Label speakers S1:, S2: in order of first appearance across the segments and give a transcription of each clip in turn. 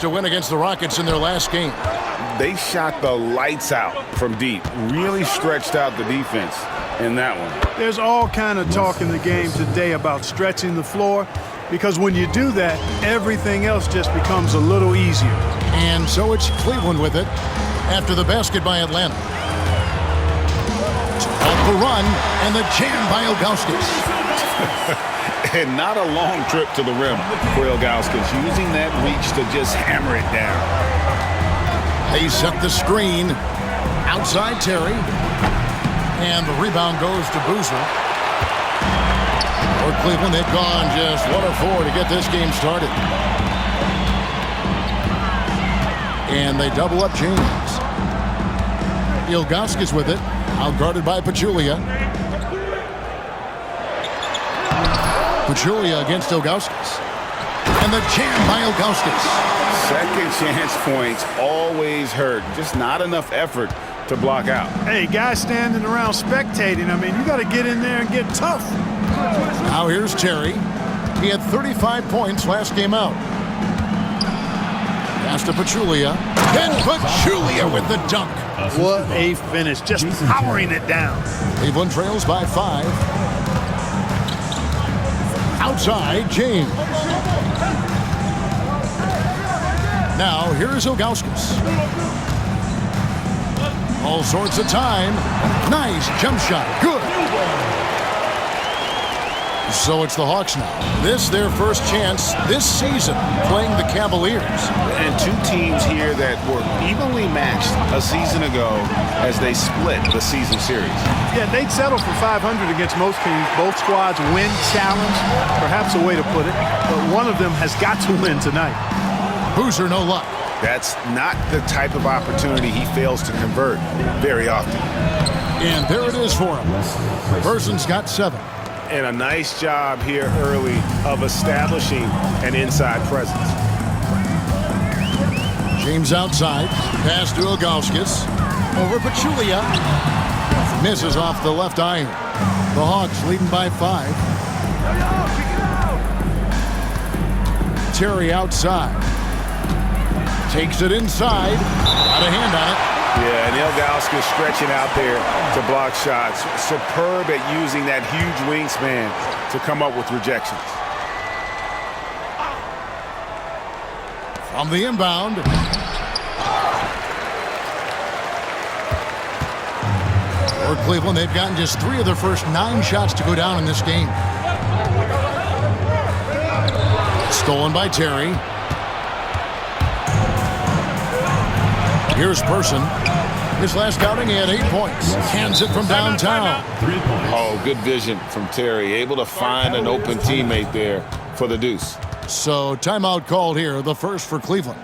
S1: to win against the Rockets in their last game.
S2: They shot the lights out from deep. Really stretched out the defense in that one.
S3: There's all kind of talk in the game today about stretching the floor, because when you do that, everything else just becomes a little easier.
S1: And so it's Cleveland with it after the basket by Atlanta. Off the run, and the jam by Ilgauskas.
S2: And not a long trip to the rim for Ilgauskas, using that reach to just hammer it down.
S1: They set the screen. Outside Terry. And the rebound goes to Boozer. For Cleveland, they've gone just 1 of 4 to get this game started. And they double up James. Ilgauskas with it. Outguarded by Pachulia. Pachulia against Ilgauskas. And the jam by Ilgauskas.
S2: Second chance points always hurt. Just not enough effort to block out.
S3: Hey, guys standing around spectating, I mean, you got to get in there and get tough.
S1: Now here's Terry. He had 35 points last game out. Pass to Pachulia. And Pachulia with the dunk.
S3: What a finish. Just powering it down.
S1: Cleveland trails by 5. Outside, James. Now, here's Ilgauskas. All sorts of time. Nice jump shot. Good. So it's the Hawks now. This their first chance this season playing the Cavaliers.
S2: And two teams here that were evenly matched a season ago as they split the season series.
S3: Yeah, they'd settle for 500 against most teams. Both squads win challenge, perhaps a way to put it. But one of them has got to win tonight.
S1: Boozer, no luck.
S2: That's not the type of opportunity he fails to convert very often.
S1: And there it is for him. Person's got 7.
S2: And a nice job here early of establishing an inside presence.
S1: James outside. Pass to Ilgauskas. Over Pachulia. Misses off the left iron. The Hawks leading by 5. Terry outside. Takes it inside. Got a hand on it.
S2: Yeah, and Ilgauskas stretching out there to block shots. Superb at using that huge wingspan to come up with rejections.
S1: From the inbound. For Cleveland, they've gotten just 3 of their first 9 shots to go down in this game. Stolen by Terry. Here's Person. His last outing, he had 8 points. Hands it from downtown.
S2: Oh, good vision from Terry. Able to find an open teammate there for the deuce.
S1: So timeout called here, the first for Cleveland.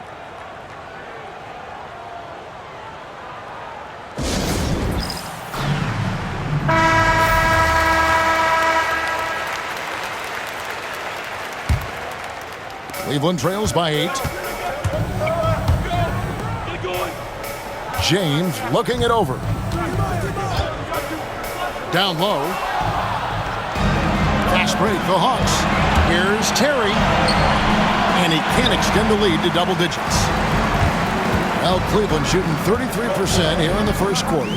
S1: Cleveland trails by 8. James looking it over. Down low. Fast break, the Hawks. Here's Terry. And he can't extend the lead to double digits. Well, Cleveland shooting 33% here in the first quarter.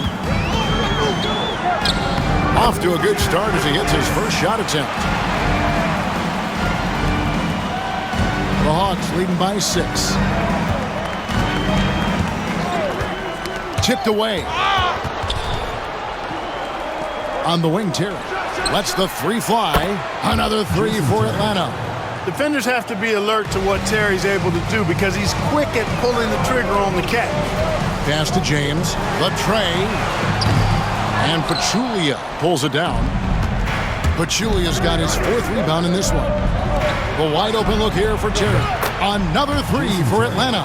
S1: Off to a good start as he hits his first shot attempt. The Hawks leading by 6. Tipped away. On the wing, Terry. Lets the 3 fly. Another 3 for Atlanta.
S3: Defenders have to be alert to what Terry's able to do because he's quick at pulling the trigger on the catch. Pass
S1: to James. The tray. And Pachulia pulls it down. Pachulia's got his 4th rebound in this one. The wide open look here for Terry. Another 3 for Atlanta.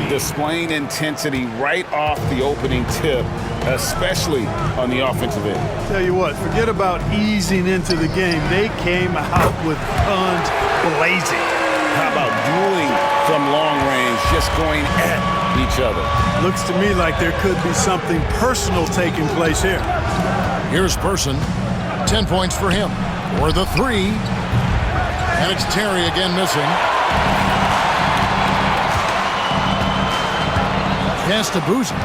S2: Displaying intensity right off the opening tip, especially on the offensive end.
S3: Tell you what, forget about easing into the game. They came out with guns blazing.
S2: How about dueling from long range, just going at each other?
S3: Looks to me like there could be something personal taking place here.
S1: Here's Person. 10 points for him. For the 3. And it's Terry again missing. Pass to Boozer.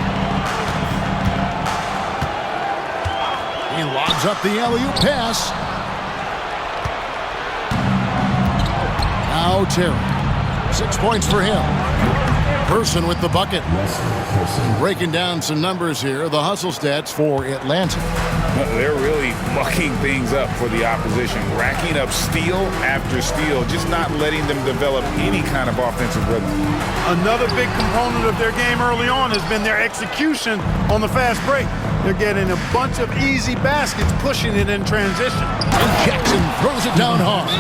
S1: He lobs up the alley-oop pass. Now Terry. 6 points for him. Person with the bucket. Breaking down some numbers here. The hustle stats for Atlanta.
S2: They're really mucking things up for the opposition. Racking up steal after steal. Just not letting them develop any kind of offensive rhythm.
S3: Another big component of their game early on has been their execution on the fast break. They're getting a bunch of easy baskets, pushing it in transition.
S1: And Jackson throws it down hard.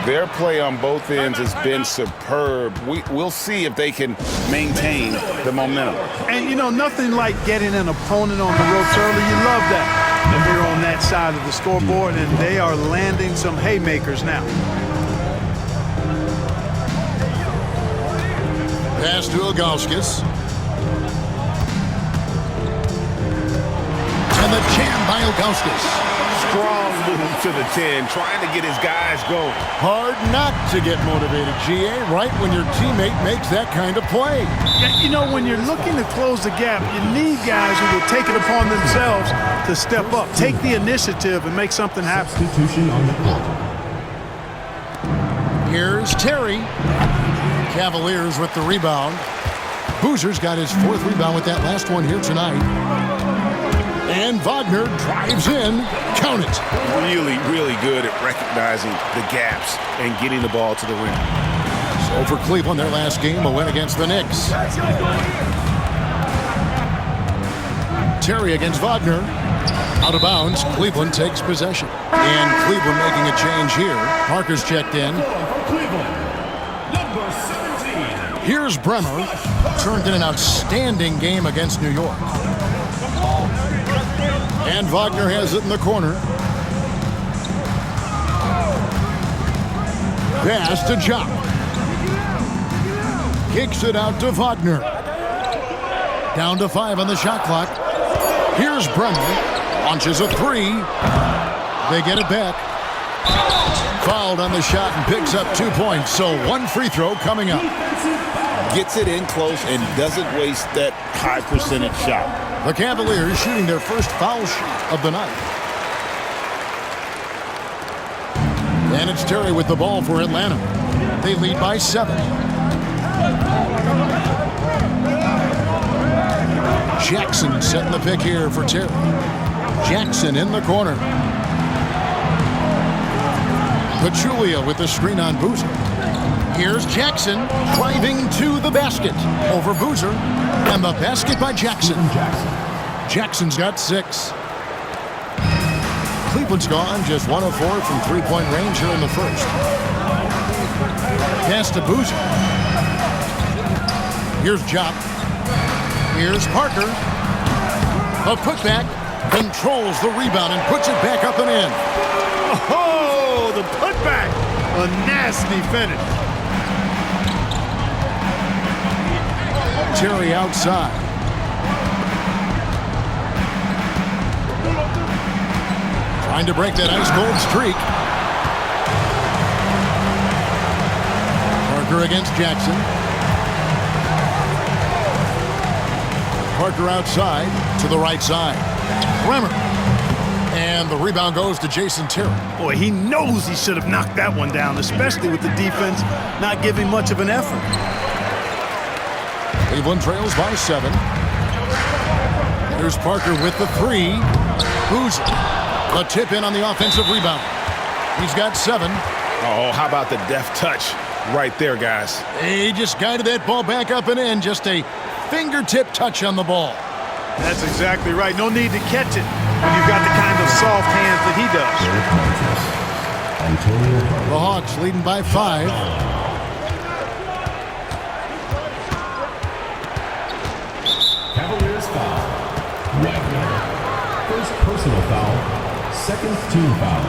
S2: Their play on both ends has been superb. We'll see if they can maintain the momentum.
S3: And, you know, nothing like getting an opponent on the ropes early. You love that. If you're on that side of the scoreboard, and they are landing some haymakers now.
S1: Pass to Ilgauskas. And the jam by Ilgauskas.
S2: Strong move to the 10, trying to get his guys going.
S1: Hard not to get motivated, GA, right when your teammate makes that kind of play.
S3: You know, when you're looking to close the gap, you need guys who will take it upon themselves to step up, take the initiative, and make something happen.
S4: Substitution on the court.
S1: Here's Terry. Cavaliers with the rebound. Boozer's got his 4th rebound with that last one here tonight. And Wagner drives in. Count it.
S2: Really, really good at recognizing the gaps and getting the ball to the rim.
S1: So for Cleveland, their last game, a win against the Knicks. Terry against Wagner. Out of bounds, Cleveland takes possession. And Cleveland making a change here. Parker's checked in. Here's Bremer. Turned in an outstanding game against New York. And Wagner has it in the corner. Pass to Jock. Kicks it out to Wagner. Down to 5 on the shot clock. Here's Bremer. Launches a 3. They get it back. Fouled on the shot and picks up 2 points. So 1 free throw coming up.
S2: Gets it in close and doesn't waste that high percentage shot.
S1: The Cavaliers shooting their first foul shot of the night. And it's Terry with the ball for Atlanta. They lead by 7. Jackson setting the pick here for Terry. Jackson in the corner. Pachulia with the screen on Boozer. Here's Jackson driving to the basket over Boozer. And the basket by Jackson. Jackson's got 6. Cleveland's gone just 1 of 4 from 3-point range here in the first. Pass to Boozer. Here's Jock. Here's Parker. A putback. Controls the rebound and puts it back up and in.
S3: Oh, the putback. A nasty finish.
S1: Terry outside. Trying to break that ice-cold streak. Parker against Jackson. Parker outside to the right side. Bremer. And the rebound goes to Jason Terry.
S3: Boy, he knows he should have knocked that one down, especially with the defense not giving much of an effort.
S1: Cleveland trails by 7. Here's Parker with the 3. Boozer. A tip in on the offensive rebound. He's got 7.
S2: Oh, how about the deft touch right there, guys?
S1: He just guided that ball back up and in. Just a fingertip touch on the ball.
S3: That's exactly right. No need to catch it when you've got the kind of soft hands that he does.
S1: The Hawks leading by 5.
S4: Cavaliers foul. Wagner. First personal foul. Second team foul.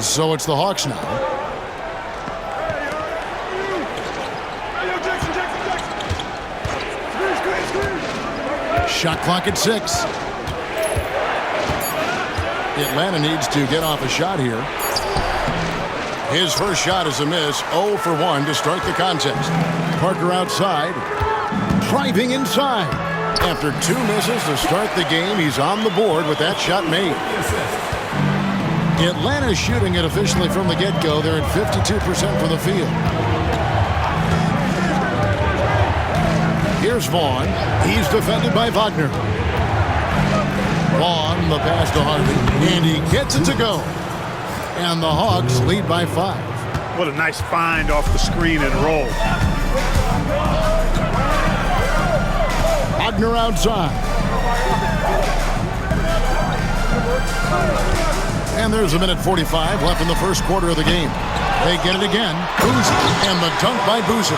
S1: So it's the Hawks now. Shot clock at 6. Atlanta needs to get off a shot here. His first shot is a miss, 0 for 1 to start the contest. Parker outside, driving inside. After 2 misses to start the game, he's on the board with that shot made. Atlanta's shooting it officially from the get-go. They're at 52% from the field. Here's Vaughn. He's defended by Wagner. Vaughn, the pass to Harvey, and he gets it to go. And the Hawks lead by 5.
S3: What a nice find off the screen and roll.
S1: Wagner outside. And there's a minute 45 left in the first quarter of the game. They get it again. Boozer, and the dunk by Boozer.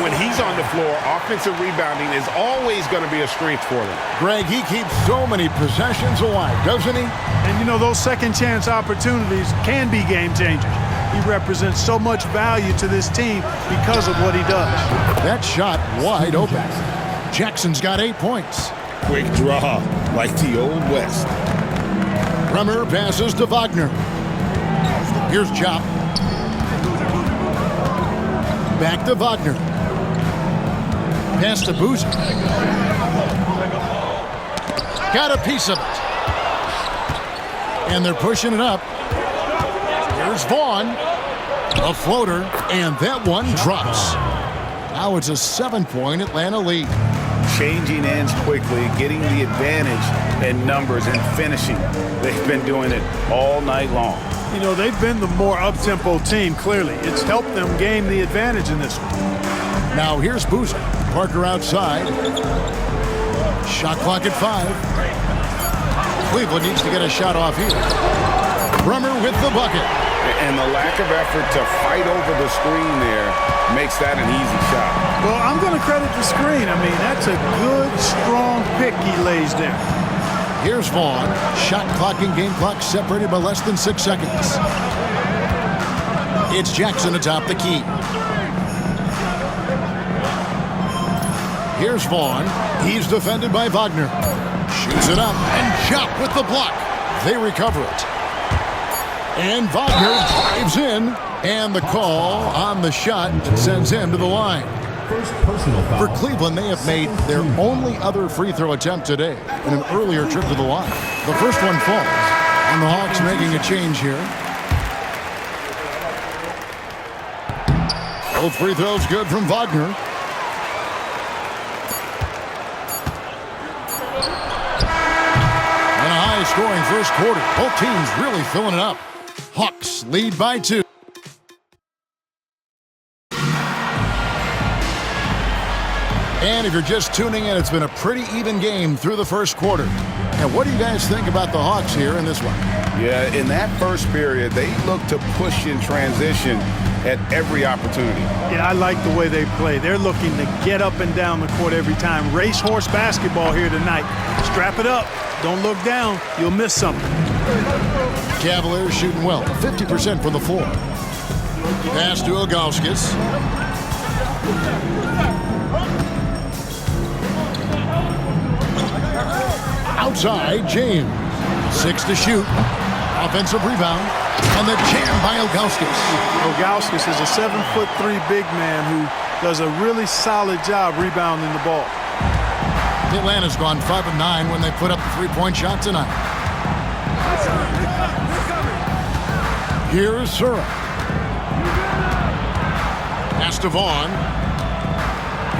S5: When he's on the floor, offensive rebounding is always going to be a strength for them.
S1: Greg, he keeps so many possessions alive, doesn't he?
S3: And you know, those second chance opportunities can be game changers. He represents so much value to this team because of what he does.
S1: That shot wide open. Jackson's got 8 points.
S2: Quick draw, like the old West.
S1: Bremer passes to Wagner. Here's Chop. Back to Wagner. Pass to Boozer. Got a piece of it. And they're pushing it up. Here's Vaughn. A floater, and that one drops. Now it's a 7-point Atlanta lead.
S2: Changing ends quickly, getting the advantage in numbers and finishing. They've been doing it all night long.
S3: You know, they've been the more up-tempo team, clearly. It's helped them gain the advantage in this one.
S1: Now here's Boozer. Parker outside. Shot clock at 5. Cleveland needs to get a shot off here. Bremer with the bucket.
S2: And the lack of effort to fight over the screen there makes that an easy shot.
S3: Well, I'm going to credit the screen. I mean, that's a good, strong pick he lays there.
S1: Here's Vaughn. Shot clock and game clock separated by less than 6 seconds. It's Jackson atop the key. Here's Vaughn. He's defended by Wagner. Shoots it up, and Chop with the block. They recover it. And Wagner drives in, and the call on the shot sends him to the line.
S4: First personal foul.
S1: For Cleveland, they have made their only other free throw attempt today in an earlier trip to the line. The first one falls, and the Hawks making a change here. Both free throws good from Wagner. And a high-scoring first quarter. Both teams really filling it up. Hawks lead by 2. And if you're just tuning in, it's been a pretty even game through the first quarter. And what do you guys think about the Hawks here in this one?
S2: Yeah, in that first period, they look to push in transition at every opportunity.
S3: Yeah, I like the way they play. They're looking to get up and down the court every time. Racehorse basketball here tonight. Strap it up. Don't look down. You'll miss something.
S1: Cavaliers shooting well, 50% from the floor. Pass to Ilgauskas. Outside, James. 6 to shoot. Offensive rebound. And the jam by Ilgauskas.
S3: Ilgauskas is a 7'3" big man who does a really solid job rebounding the ball.
S1: Atlanta's gone 5 of 9 when they put up the 3-point shot tonight. Here's Sura. Pass to Vaughn.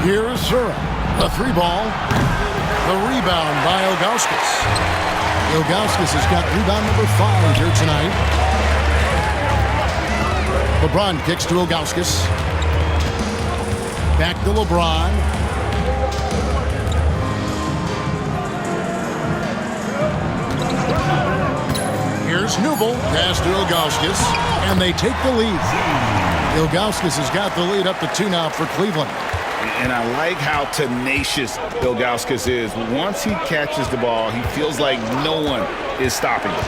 S1: Here's Sura. The 3-ball. The rebound by Ilgauskas. Ilgauskas has got rebound number 5 here tonight. LeBron kicks to Ilgauskas. Back to LeBron. Here's Newble. Pass to Ilgauskas. And they take the lead. Ilgauskas has got the lead up to 2 now for Cleveland.
S2: And I like how tenacious Ilgauskas is. Once he catches the ball, he feels like no one is stopping him.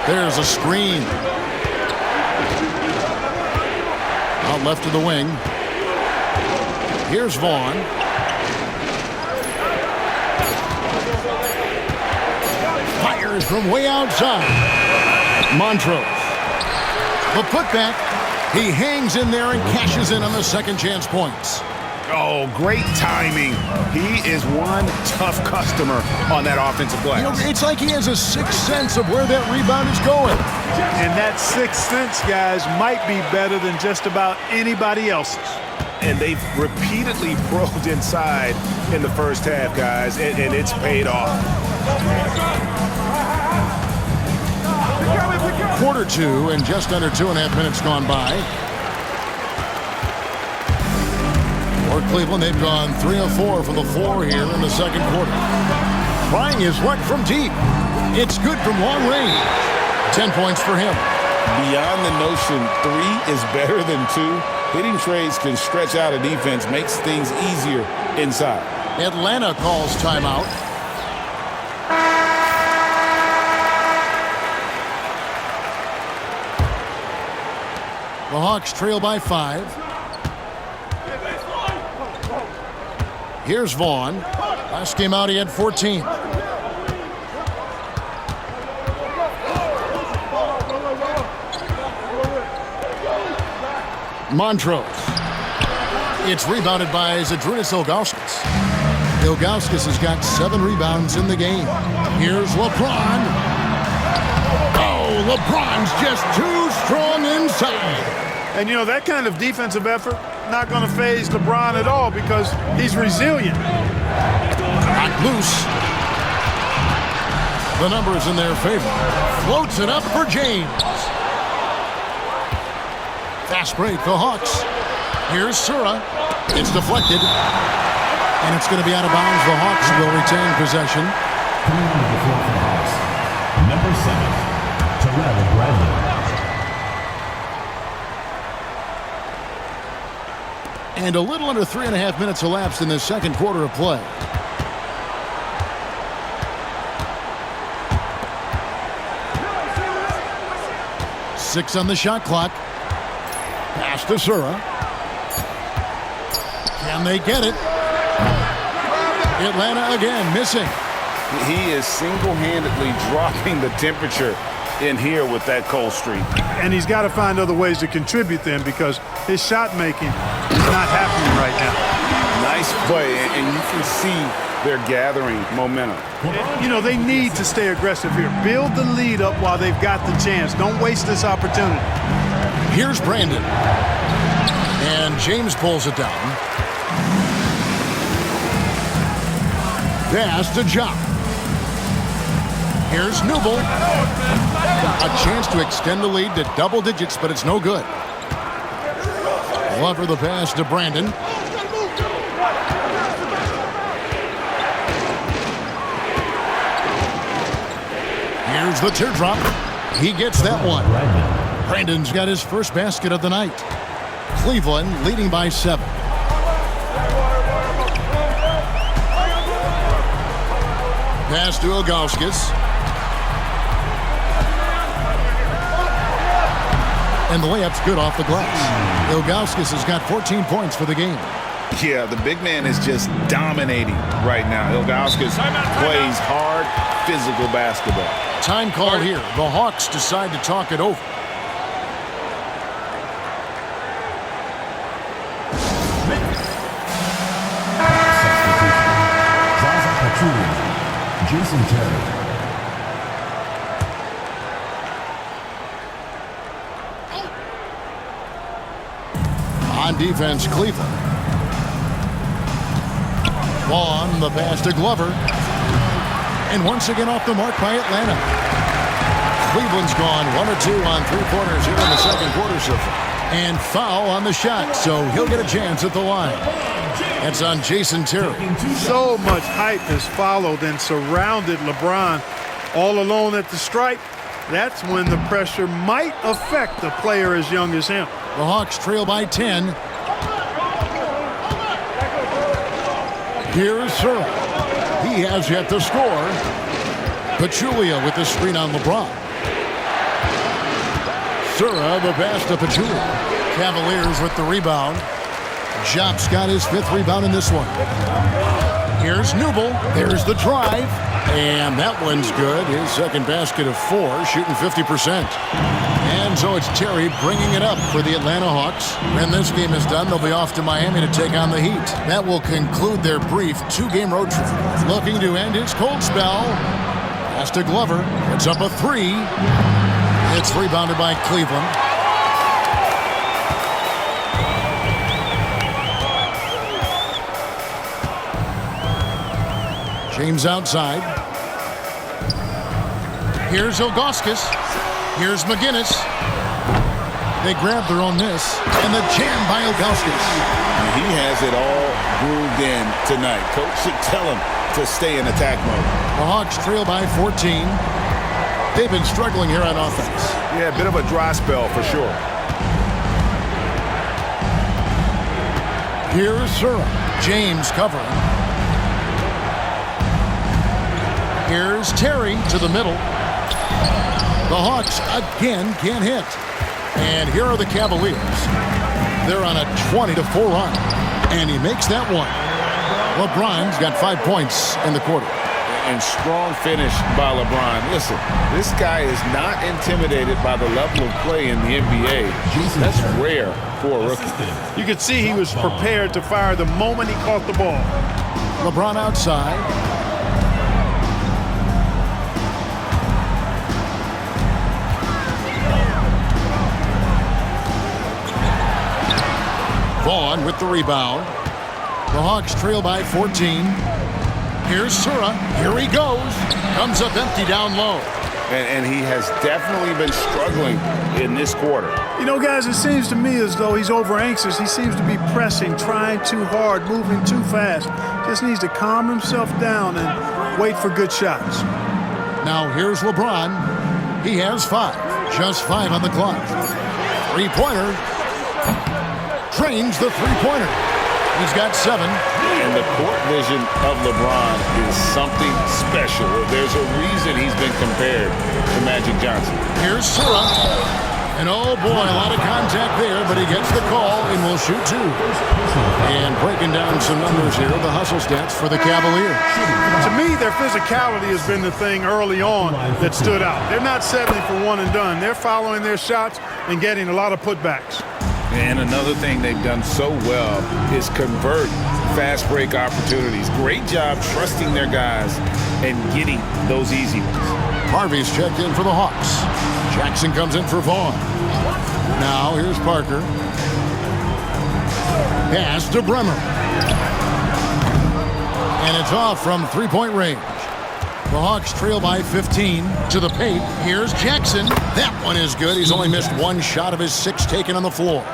S1: There's a screen. Out left to the wing. Here's Vaughn. Fires from way outside. Montrose. The putback. He hangs in there and cashes in on the second chance points.
S5: Oh, great timing. He is one tough customer on that offensive glass.
S1: It's like he has a sixth sense of where that rebound is going.
S3: And that sixth sense, guys, might be better than just about anybody else's.
S5: And they've repeatedly probed inside in the first half, guys, and it's paid off.
S1: Quarter two and just under 2.5 minutes gone by. For Cleveland, they've gone 3 of 4 for the floor here in the second quarter. Trying his luck from deep. It's good from long range. 10 points for him.
S2: Beyond the notion 3 is better than 2, hitting trades can stretch out a defense, makes things easier inside.
S1: Atlanta calls timeout. The Hawks trail by 5. Here's Vaughn. Last game out, he had 14. Montrose. It's rebounded by Zydrunas Ilgauskas. Ilgauskas has got 7 rebounds in the game. Here's LeBron. Oh, LeBron's just too strong inside.
S3: And, you know, that kind of defensive effort not going to faze LeBron at all because he's resilient.
S1: Not loose. The numbers in their favor. Floats it up for James. Fast break, the Hawks. Here's Sura. It's deflected. And it's going to be out of bounds. The Hawks will retain possession.
S4: Coming on the floor for the Hawks, number 7, Terrell Bradley.
S1: And a little under 3.5 minutes elapsed in the second quarter of play. Six on the shot clock. Pass to Sura. Can they get it? Atlanta again missing.
S2: He is single-handedly dropping the temperature in here with that cold streak.
S3: And he's got to find other ways to contribute then because his shot making is not happening right now.
S2: Nice play, and you can see they're gathering momentum.
S3: You know, they need to stay aggressive here. Build the lead up while they've got the chance. Don't waste this opportunity.
S1: Here's Brandon. And James pulls it down. Pass to Jock. Here's Newble. A chance to extend the lead to double digits, but it's no good. Glover the pass to Brandon. Here's the teardrop. He gets that one. Brandon's got his first basket of the night. Cleveland leading by 7. Pass to Ilgauskas. And the layup's good off the glass. Ilgauskas has got 14 points for the game.
S2: Yeah, the big man is just dominating right now. Ilgauskas plays hard, physical basketball.
S1: Time call here. The Hawks decide to talk it over.
S4: Jason Terry.
S1: On defense, Cleveland. Vaughn, the pass to Glover. And once again off the mark by Atlanta. Cleveland's gone 1 or 2 on 3 quarters here in the second quarter so far. And foul on the shot, so he'll get a chance at the line. That's on Jason Terry.
S3: So much hype has followed and surrounded LeBron all alone at the stripe. That's when the pressure might affect a player as young as him.
S1: The Hawks trail by 10. Here's Sura. He has yet to score. Pachulia with the screen on LeBron. Sura the pass to Pachulia. Cavaliers with the rebound. Jop's got his 5th rebound in this one. Here's Newble. There's the drive. And that one's good. His second basket of 4, shooting 50%. And And so it's Terry bringing it up for the Atlanta Hawks. When this game is done, they'll be off to Miami to take on the Heat. That will conclude their brief 2-game road trip. Looking to end his cold spell. Pass to Glover. It's up a 3. It's rebounded by Cleveland. James outside. Here's Ilgauskas. Here's McGinnis. They grab their own miss. And the jam by Ilgauskas.
S5: He has it all grooved in tonight. Coach should tell him to stay in attack mode.
S1: The Hawks trail by 14. They've been struggling here on offense.
S5: Yeah, a bit of a dry spell for sure.
S1: Here's Sura. James covering. Here's Terry to the middle. The Hawks again can't hit. And here are the Cavaliers. They're on a 20-4 run. And he makes that one. LeBron's got 5 points in the quarter.
S2: And strong finish by LeBron. Listen, this guy is not intimidated by the level of play in the NBA. That's rare for a rookie.
S3: You could see he was prepared to fire the moment he caught the ball.
S1: LeBron outside. Vaughn with the rebound. The Hawks trail by 14. Here's Sura. Here he goes. Comes up empty down low.
S2: And he has definitely been struggling in this quarter.
S3: You know, guys, it seems to me as though he's over anxious. He seems to be pressing, trying too hard, moving too fast. Just needs to calm himself down and wait for good shots.
S1: Now here's LeBron. He has 5. Just 5 on the clock. 3-pointer. Trains the 3-pointer. He's got 7.
S2: And the court vision of LeBron is something special. There's a reason he's been compared to Magic Johnson.
S1: Here's Sura. And oh boy, a lot of contact there, but he gets the call and will shoot 2. And breaking down some numbers here, the hustle stats for the Cavaliers.
S3: To me, their physicality has been the thing early on that stood out. They're not settling for one and done. They're following their shots and getting a lot of putbacks.
S2: And another thing they've done so well is convert fast break opportunities. Great job trusting their guys and getting those easy ones.
S1: Harvey's checked in for the Hawks. Jackson comes in for Vaughn. Now here's Parker. Pass to Bremer. And it's off from 3-point range. The Hawks trail by 15 to the paint. Here's Jackson. That one is good. He's only missed 1 shot of his 6 taken on the floor.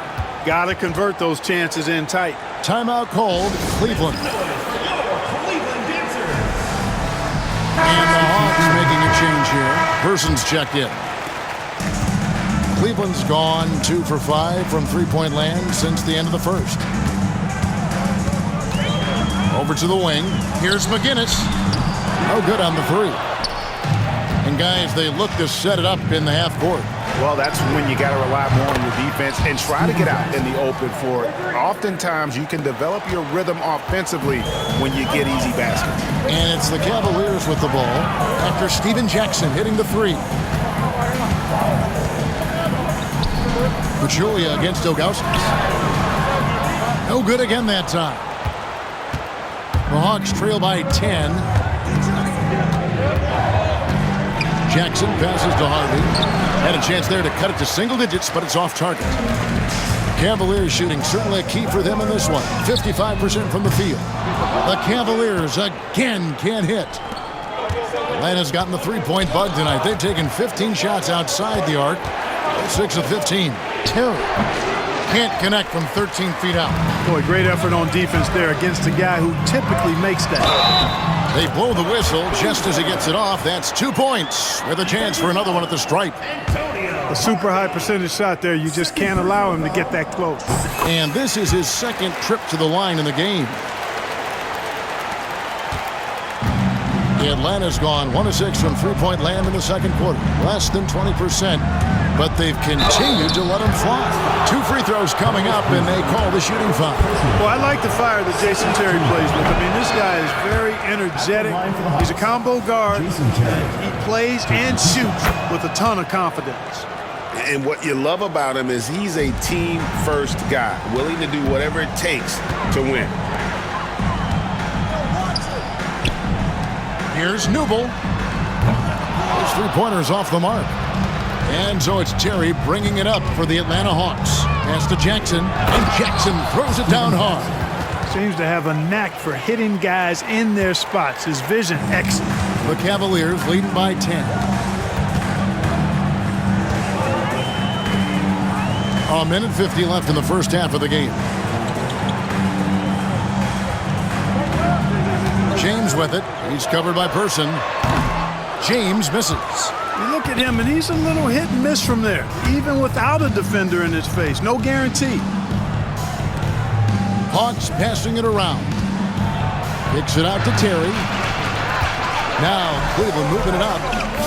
S3: Got to convert those chances in tight.
S1: Timeout called, Cleveland. And the Hawks making a change here. Person's checked in. Cleveland's gone 2 for 5 from 3-point land since the end of the first. Over to the wing. Here's McGinnis. No good on the 3. And guys, they look to set it up in the half court.
S5: Well, that's when you got to rely more on your defense and try to get out in the open for it. Oftentimes, you can develop your rhythm offensively when you get easy baskets.
S1: And it's the Cavaliers with the ball after Steven Jackson hitting the 3. Pachulia against Ilgauskas. No good again that time. The Hawks trail by 10. Jackson passes to Harvey. Had a chance there to cut it to single digits, but it's off target. Cavaliers shooting certainly a key for them in this one. 55% from the field. The Cavaliers again can't hit. Atlanta's gotten the 3-point bug tonight. They've taken 15 shots outside the arc. 6 of 15. Terry can't connect from 13 feet out.
S3: Boy, great effort on defense there against a guy who typically makes that.
S1: They blow the whistle just as he gets it off. That's 2 points with a chance for another one at the stripe.
S3: A super high percentage shot there. You just can't allow him to get that close.
S1: And this is his 2nd trip to the line in the game. Atlanta's gone 1 of 6 from 3-point land in the second quarter. Less than 20%. But they've continued to let him fly. 2 free throws coming up, and they call the shooting foul.
S3: Well, I like the fire that Jason Terry plays with. I mean, this guy is very energetic. He's a combo guard. He plays and shoots with a ton of confidence.
S5: And what you love about him is he's a team-first guy, willing to do whatever it takes to win.
S1: Here's Newble. His three-pointers off the mark. And so it's Terry bringing it up for the Atlanta Hawks. Pass to Jackson, and Jackson throws it down hard.
S3: Seems to have a knack for hitting guys in their spots. His vision, excellent.
S1: The Cavaliers leading by 10. A minute 50 left in the first half of the game. James with it. He's covered by Person. James misses.
S3: You look at him, and he's a little hit and miss from there, even without a defender in his face. No guarantee.
S1: Hawks passing it around. Kicks it out to Terry. Now Cleveland moving it up.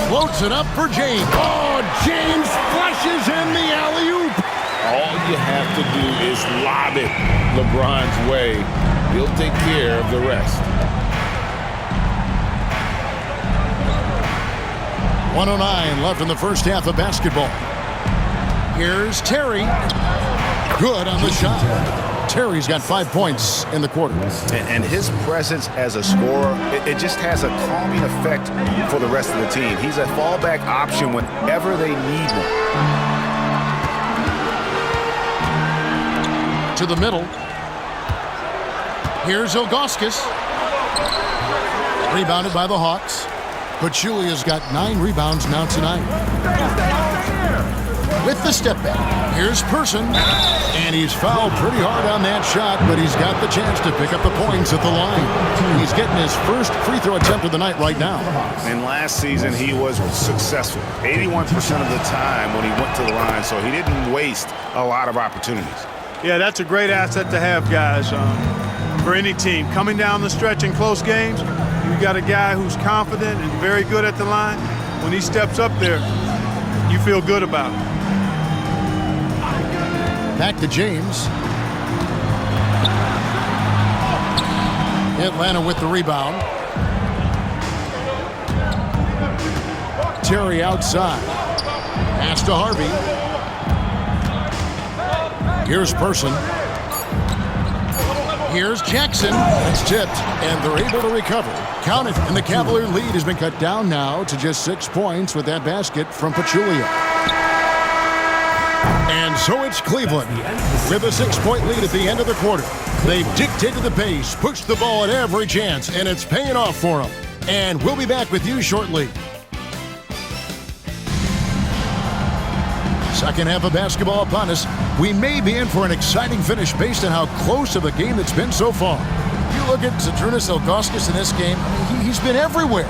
S1: Floats it up for James. Oh, James flushes in the alley-oop.
S2: All you have to do is lob it LeBron's way. He'll take care of the rest.
S1: 1:09 left in the first half of basketball. Here's Terry. Good on the shot. Terry's got 5 points in the quarter.
S5: And his presence as a scorer, it just has a calming effect for the rest of the team. He's a fallback option whenever they need one.
S1: To the middle. Here's Ilgauskas. Rebounded by the Hawks. Pachulia's got 9 rebounds now tonight. With the step back. Here's Person. And he's fouled pretty hard on that shot, but he's got the chance to pick up the points at the line. He's getting his first free throw attempt of the night right now.
S5: And last season, he was successful 81% of the time when he went to the line, so he didn't waste a lot of opportunities.
S3: Yeah, that's a great asset to have, guys, for any team. Coming down the stretch in close games, you got a guy who's confident and very good at the line. When he steps up there, you feel good about it.
S1: Back to James. Atlanta with the rebound. Terry outside. Pass to Harvey. Here's Person. Here's Jackson. It's tipped, and they're able to recover. Count it, and the Cavalier lead has been cut down now to just 6 points with that basket from Pachulia. And so it's Cleveland with a 6-point lead at the end of the quarter. They've dictated the pace, pushed the ball at every chance, and it's paying off for them. And we'll be back with you shortly. Second half of basketball upon us. We may be in for an exciting finish based on how close of a game it's been so far. You look at Zydrunas Ilgauskas in this game, he's been everywhere.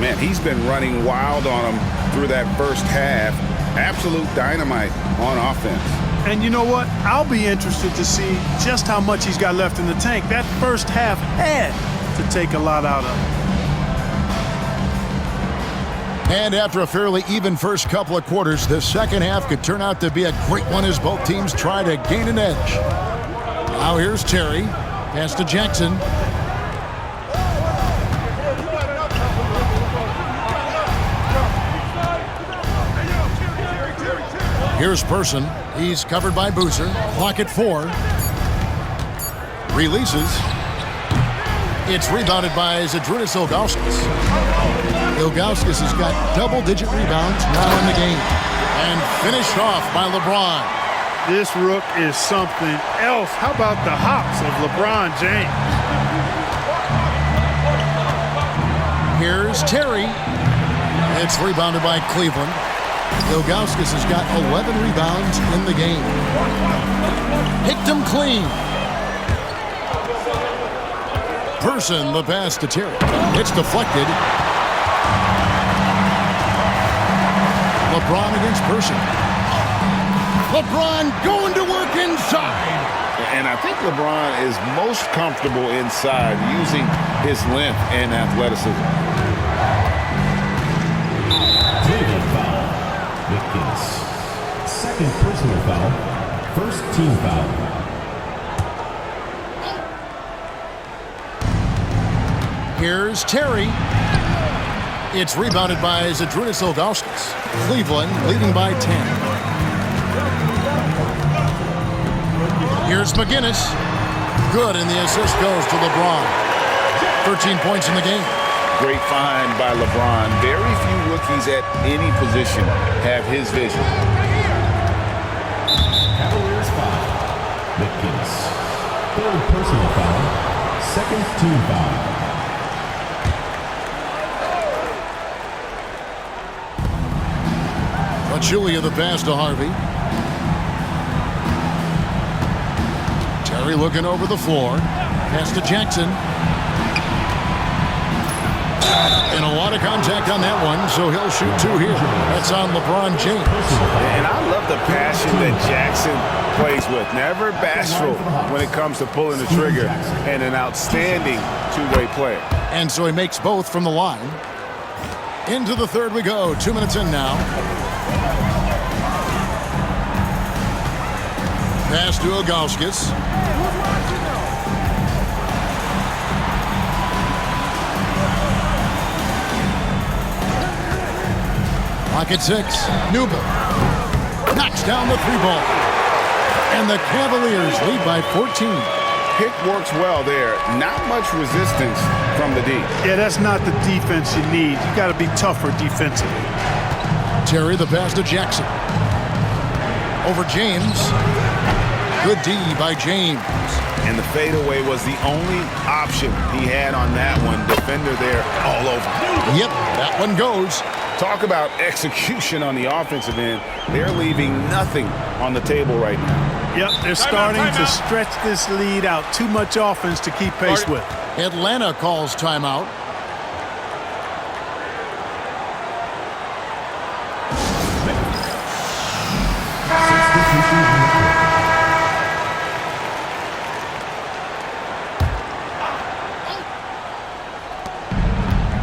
S2: Man, he's been running wild on him through that first half. Absolute dynamite on offense.
S3: And you know what? I'll be interested to see just how much he's got left in the tank. That first half had to take a lot out of him.
S1: And after a fairly even first couple of quarters, the second half could turn out to be a great one as both teams try to gain an edge. Now here's Terry. Pass to Jackson. Here's Person. He's covered by Boozer. Clock at 4. Releases. It's rebounded by Zydrunas Ilgauskas. Ilgauskas has got double-digit rebounds now in the game. And finished off by LeBron.
S3: This rook is something else. How about the hops of LeBron James?
S1: Here's Terry. It's rebounded by Cleveland. Ilgauskas has got 11 rebounds in the game. Picked him clean. Person, the pass to Terry. It's deflected. LeBron against Person. LeBron going to work inside.
S2: And I think LeBron is most comfortable inside using his length and athleticism.
S4: Cleveland foul. Wiggins. Second personal foul. First team foul.
S1: Here's Terry. It's rebounded by Zydrunas Ilgauskas. Cleveland leading by 10. Here's McGinnis. Good, and the assist goes to LeBron. 13 points in the game.
S2: Great find by LeBron. Very few rookies at any position have his vision.
S4: Cavaliers foul. McGinnis. Third personal foul. Second team foul.
S1: Julia the pass to Harvey. Terry looking over the floor. Pass to Jackson. And a lot of contact on that one, so he'll shoot two here. That's on LeBron James.
S5: And I love the passion that Jackson plays with. Never bashful when it comes to pulling the trigger, and an outstanding two-way player.
S1: And so he makes both from the line. Into the third we go. 2 minutes in now. Pass to Ilgauskas. Clock at 6. Newble knocks down the three ball. And the Cavaliers lead by 14.
S5: Pick works well there. Not much resistance from the D.
S3: Yeah, that's not the defense you need. You got to be tougher defensively.
S1: Terry the pass to Jackson. Over James. Good D by James.
S5: And the fadeaway was the only option he had on that one. Defender there all over.
S1: Yep, that one goes.
S5: Talk about execution on the offensive end. They're leaving nothing on the table right now.
S3: Yep, they're starting to stretch this lead out. Too much offense to keep pace with.
S1: Atlanta calls timeout.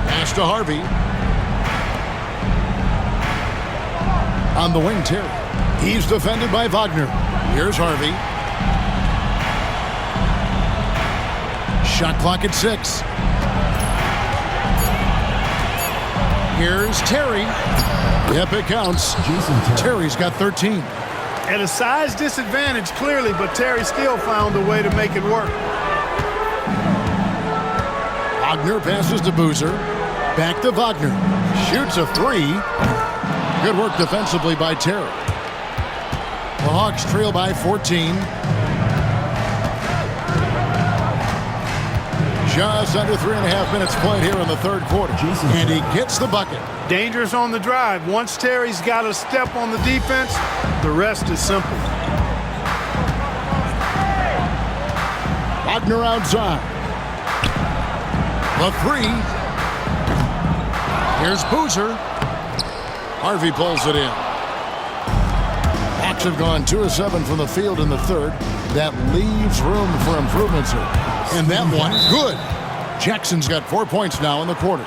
S1: Pass to Harvey. On the wing, Terry. He's defended by Wagner. Here's Harvey. Shot clock at 6. Here's Terry. Yep, it counts. Terry's got 13.
S3: At a size disadvantage, clearly, but Terry still found a way to make it work.
S1: Wagner passes to Boozer. Back to Wagner. Shoots a 3. Good work defensively by Terry. The Hawks trail by 14. Just under 3.5 minutes played here in the third quarter. And he gets the bucket.
S3: Dangerous on the drive. Once Terry's got a step on the defense, the rest is simple.
S1: Wagner outside. The 3. Here's Boozer. Harvey pulls it in. Hawks have gone 2 of 7 from the field in the third. That leaves room for improvements here. And that one, good. Jackson's got 4 points now in the quarter.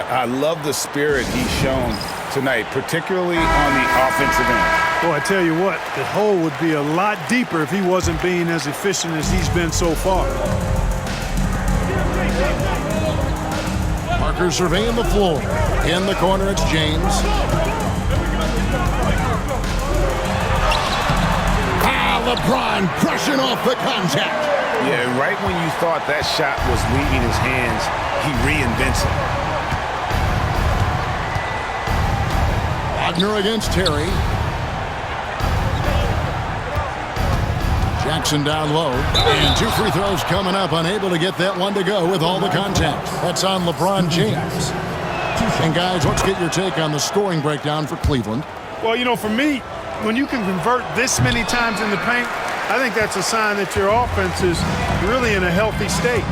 S5: I love the spirit he's shown tonight, particularly on the offensive end.
S3: Boy, I tell you what, the hole would be a lot deeper if he wasn't being as efficient as he's been so far.
S1: Parker surveying the floor. In the corner, it's James. LeBron brushing off the contact.
S5: Yeah, right when you thought that shot was leaving his hands, he reinvents it.
S1: Wagner against Terry. Jackson down low. And 2 free throws coming up. Unable to get that one to go with all the contact. That's on LeBron James. And guys, let's get your take on the scoring breakdown for Cleveland.
S3: Well, you know, for me, when you can convert this many times in the paint, I think that's a sign that your offense is really in a healthy state.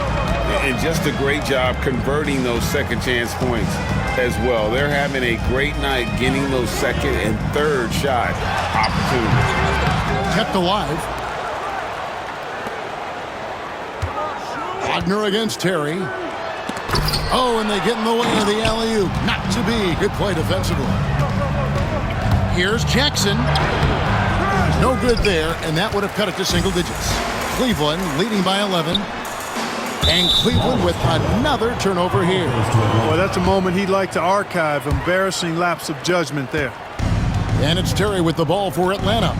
S2: And just a great job converting those second chance points as well. They're having a great night getting those second and third shot opportunities.
S1: Kept alive. Wagner against Terry. Oh, and they get in the way of the alley-oop. Not to be. Good play defensively. Here's Jackson. No good there, and that would have cut it to single digits. Cleveland leading by 11. And Cleveland with another turnover here.
S3: Well, that's a moment he'd like to archive. Embarrassing lapse of judgment there.
S1: And it's Terry with the ball for Atlanta.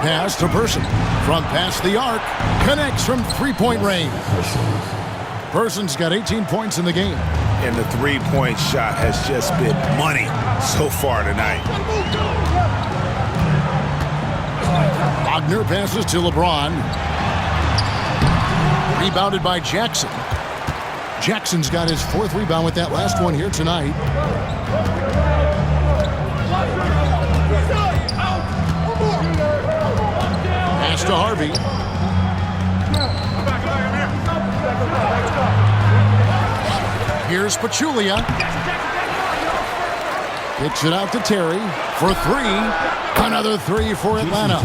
S1: pass to Person. From past the arc. Connects from three-point range. Person's got 18 points in the game.
S5: And the three-point shot has just been money so far tonight.
S1: Wagner passes to LeBron. Rebounded by Jackson. Jackson's got his fourth rebound with that last one here tonight. Pass to Harvey. Here's Pachulia. Kicks it out to Terry for three. Another three for Atlanta.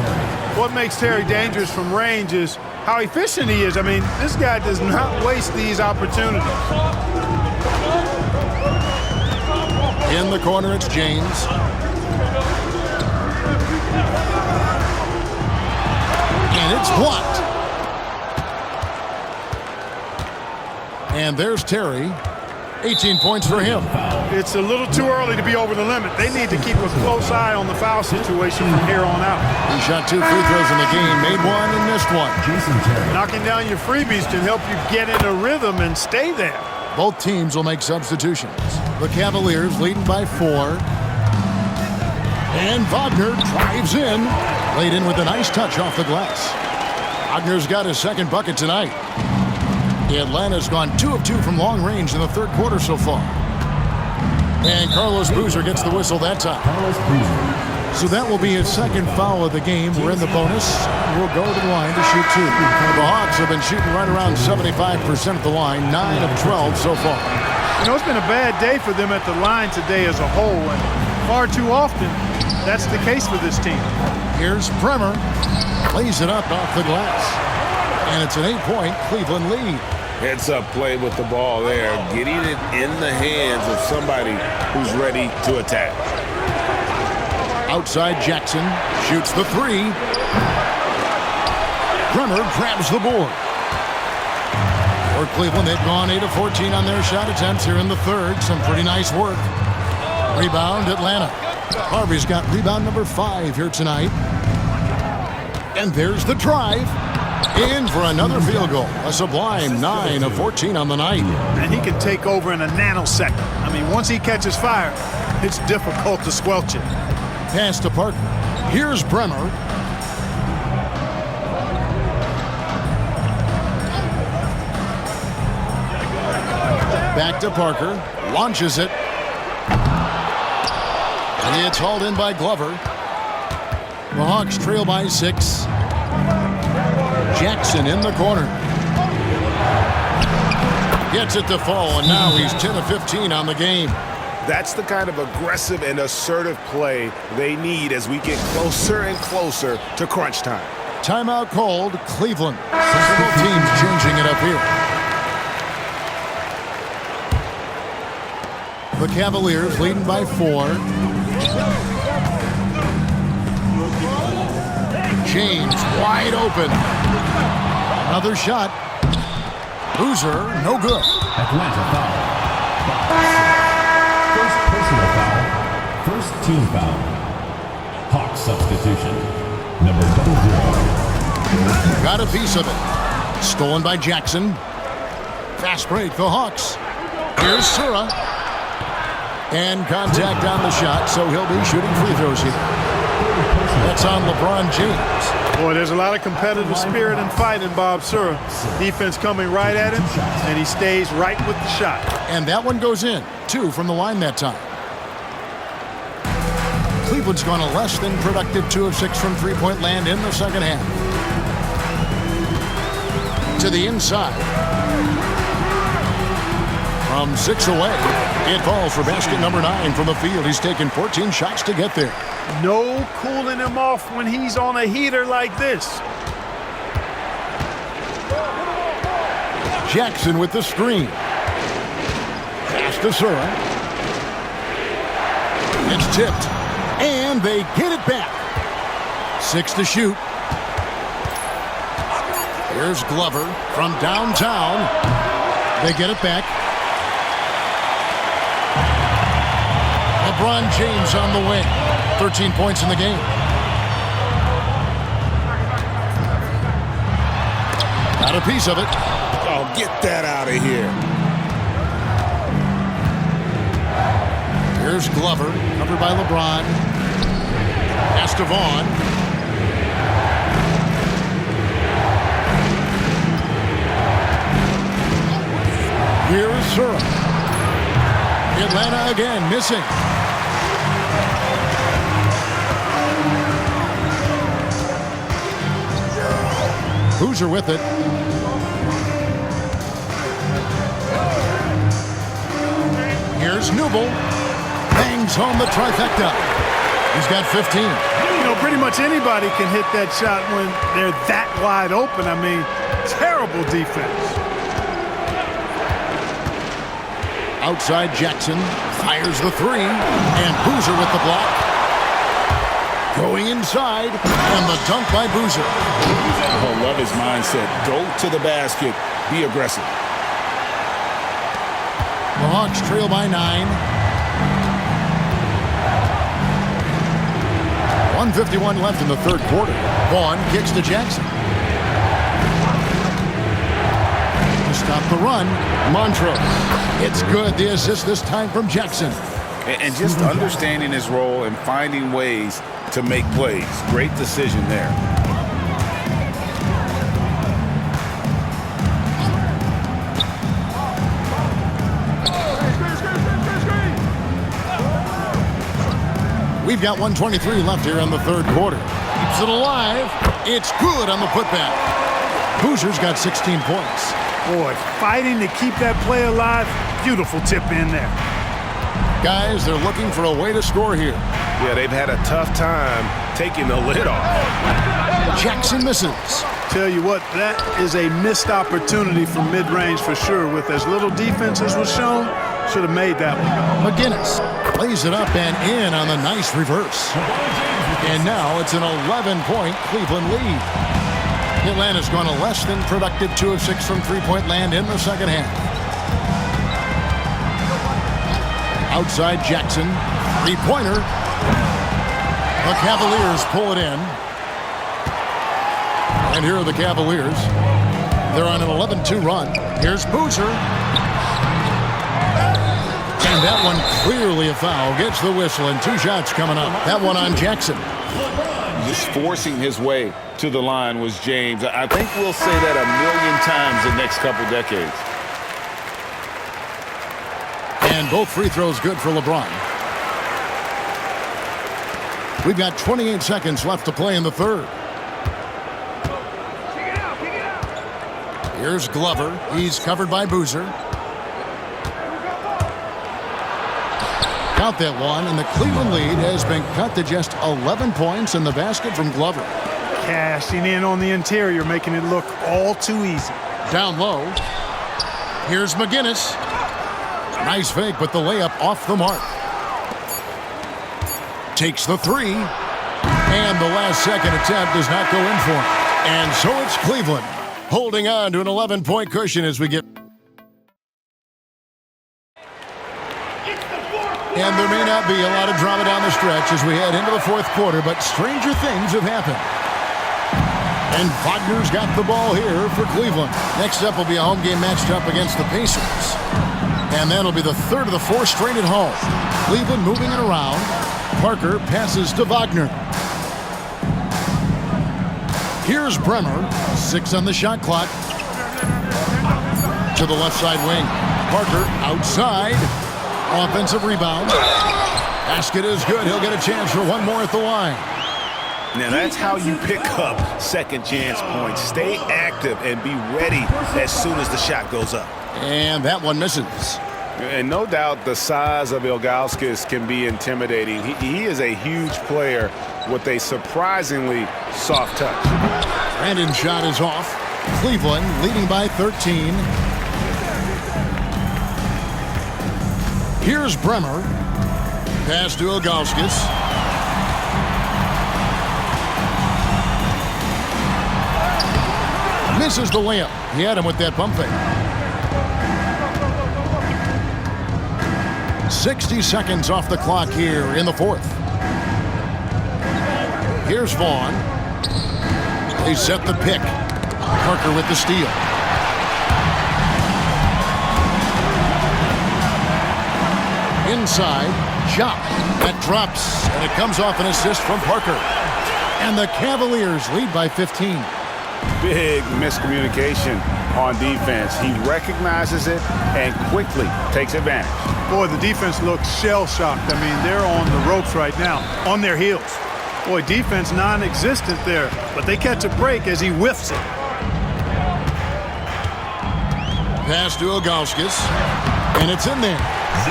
S3: What makes Terry dangerous from range is how efficient he is. I mean, this guy does not waste these opportunities.
S1: In the corner, it's James. And it's blocked. And there's Terry. 18 points for him.
S3: It's a little too early to be over the limit. They need to keep a close eye on the foul situation from here on out.
S1: He shot 2 free throws in the game, made one and missed one.
S3: Knocking down your freebies can help you get in a rhythm and stay there.
S1: Both teams will make substitutions. The Cavaliers leading by 4. And Wagner drives in. Laid in with a nice touch off the glass. Wagner's got his second bucket tonight. Atlanta's gone 2 of 2 from long range in the third quarter so far. And Carlos Boozer gets the whistle that time. So that will be his second foul of the game. We're in the bonus. We'll go to the line to shoot 2. The Hawks have been shooting right around 75% at the line, 9 of 12 so far.
S3: You know, it's been a bad day for them at the line today as a whole, and far too often that's the case for this team.
S1: Here's Bremer. Lays it up off the glass. And it's an 8-point Cleveland lead.
S2: Heads-up play with the ball there, getting it in the hands of somebody who's ready to attack.
S1: Outside Jackson shoots the 3. Bremer grabs the board. For Cleveland, they've gone 8 of 14 on their shot attempts here in the third. Some pretty nice work. Rebound, Atlanta. Harvey's got rebound number 5 here tonight. And there's the drive. In for another field goal. A sublime 9 of 14 on the night.
S3: And he can take over in a nanosecond. I mean, once he catches fire, it's difficult to squelch it.
S1: Pass to Parker. Here's Bremer. Back to Parker. Launches it. And it's hauled in by Glover. The Hawks trail by 6. Jackson in the corner. Gets it to fall, and now he's 10 of 15 on the game.
S5: That's the kind of aggressive and assertive play they need as we get closer and closer to crunch time.
S1: Timeout called, Cleveland. Several teams changing it up here. The Cavaliers leading by 4. James wide open. Another shot. Boozer, no good.
S4: Atlanta foul. First personal foul. First team foul. Hawks substitution. Number 00.
S1: Got a piece of it. Stolen by Jackson. Fast break, the Hawks. Here's Sura. And contact on the shot, so he'll be shooting free throws here. That's on LeBron James.
S3: Boy, there's a lot of competitive spirit and fight in Bob Sura. Defense coming right at him, and he stays right with the shot.
S1: And that one goes in. 2 from the line that time. Cleveland's gone a less than productive 2 of 6 from three-point land in the second half. To the inside. From 6 away, it falls for basket number 9 from the field. He's taken 14 shots to get there.
S3: No cooling him off when he's on a heater like this.
S1: Jackson with the screen. Pass to Sura. It's tipped. And they get it back. 6 to shoot. Here's Glover from downtown. They get it back. LeBron James on the wing. 13 points in the game. Got a piece of it.
S5: Oh, get that out of here.
S1: Here's Glover, covered by LeBron. Pass to Vaughn. Here's Sura. Atlanta again, missing. Boozer with it. Here's Newble. Bangs home the trifecta. He's got 15.
S3: You know, pretty much anybody can hit that shot when they're that wide open. I mean, terrible defense.
S1: Outside Jackson fires the three, and Boozer with the block. Going inside, and the dunk by Boozer.
S2: I love his mindset. Go to the basket. Be aggressive.
S1: The Hawks trail by 9. 1:51 left in the third quarter. Vaughn kicks to Jackson. To stop the run, Montrose. It's good. The assist this time from Jackson.
S2: And just understanding his role and finding ways to make plays. Great decision there.
S1: We've got 1:23 left here in the third quarter. Keeps it alive. It's good on the putback. Boozer's got 16 points.
S3: Boy, fighting to keep that play alive. Beautiful tip in there.
S1: Guys, they're looking for a way to score here.
S5: Yeah, they've had a tough time taking the lid off.
S1: Jackson misses.
S3: Tell you what, that is a missed opportunity from mid-range for sure. With as little defense as was shown, should have made that one.
S1: McGinnis lays it up and in on the nice reverse. And now it's an 11-point Cleveland lead. Atlanta's gone a less than productive 2 of 6 from three-point land in the second half. Outside Jackson, three-pointer. The Cavaliers pull it in. And here are the Cavaliers. They're on an 11-2 run. Here's Boozer. And that one clearly a foul. Gets the whistle and 2 shots coming up. That one on Jackson.
S2: Just forcing his way to the line was James. I think we'll say that a million times the next couple decades.
S1: And both free throws good for LeBron. We've got 28 seconds left to play in the third. Here's Glover. He's covered by Boozer. Count that one, and the Cleveland lead has been cut to just 11 points in the basket from Glover.
S3: Cashing in on the interior, making it look all too easy.
S1: Down low. Here's McGinnis. Nice fake, but the layup off the mark. Takes the three, and the last second attempt does not go in for him. And so it's Cleveland holding on to an 11-point cushion as we get. And there may not be a lot of drama down the stretch as we head into the fourth quarter, but stranger things have happened. And Wagner's got the ball here for Cleveland. Next up will be a home game matched up against the Pacers. And that'll be the third of the 4 straight at home. Cleveland moving it around. Parker passes to Wagner. Here's Bremer. 6 on the shot clock. To the left side wing. Parker outside. Offensive rebound. Basket is good. He'll get a chance for one more at the line.
S5: Now that's how you pick up second chance points. Stay active and be ready as soon as the shot goes up.
S1: And that one misses.
S5: And no doubt the size of Ilgauskas can be intimidating. He is a huge player with a surprisingly soft touch.
S1: Brandon's shot is off. Cleveland leading by 13. Here's Bremer. Pass to Ilgauskas. Misses the layup. He had him with that pump fake. 60 seconds off the clock here in the fourth. Here's Vaughn. They set the pick. Parker with the steal. Inside, shot. That drops, and it comes off an assist from Parker. And the Cavaliers lead by 15.
S5: Big miscommunication on defense. He recognizes it and quickly takes advantage.
S3: Boy, the defense looks shell-shocked. I mean, they're on the ropes right now, on their heels. Boy, defense non-existent there, but they catch a break as he whiffs it.
S1: Pass to Ilgauskas, and it's in there.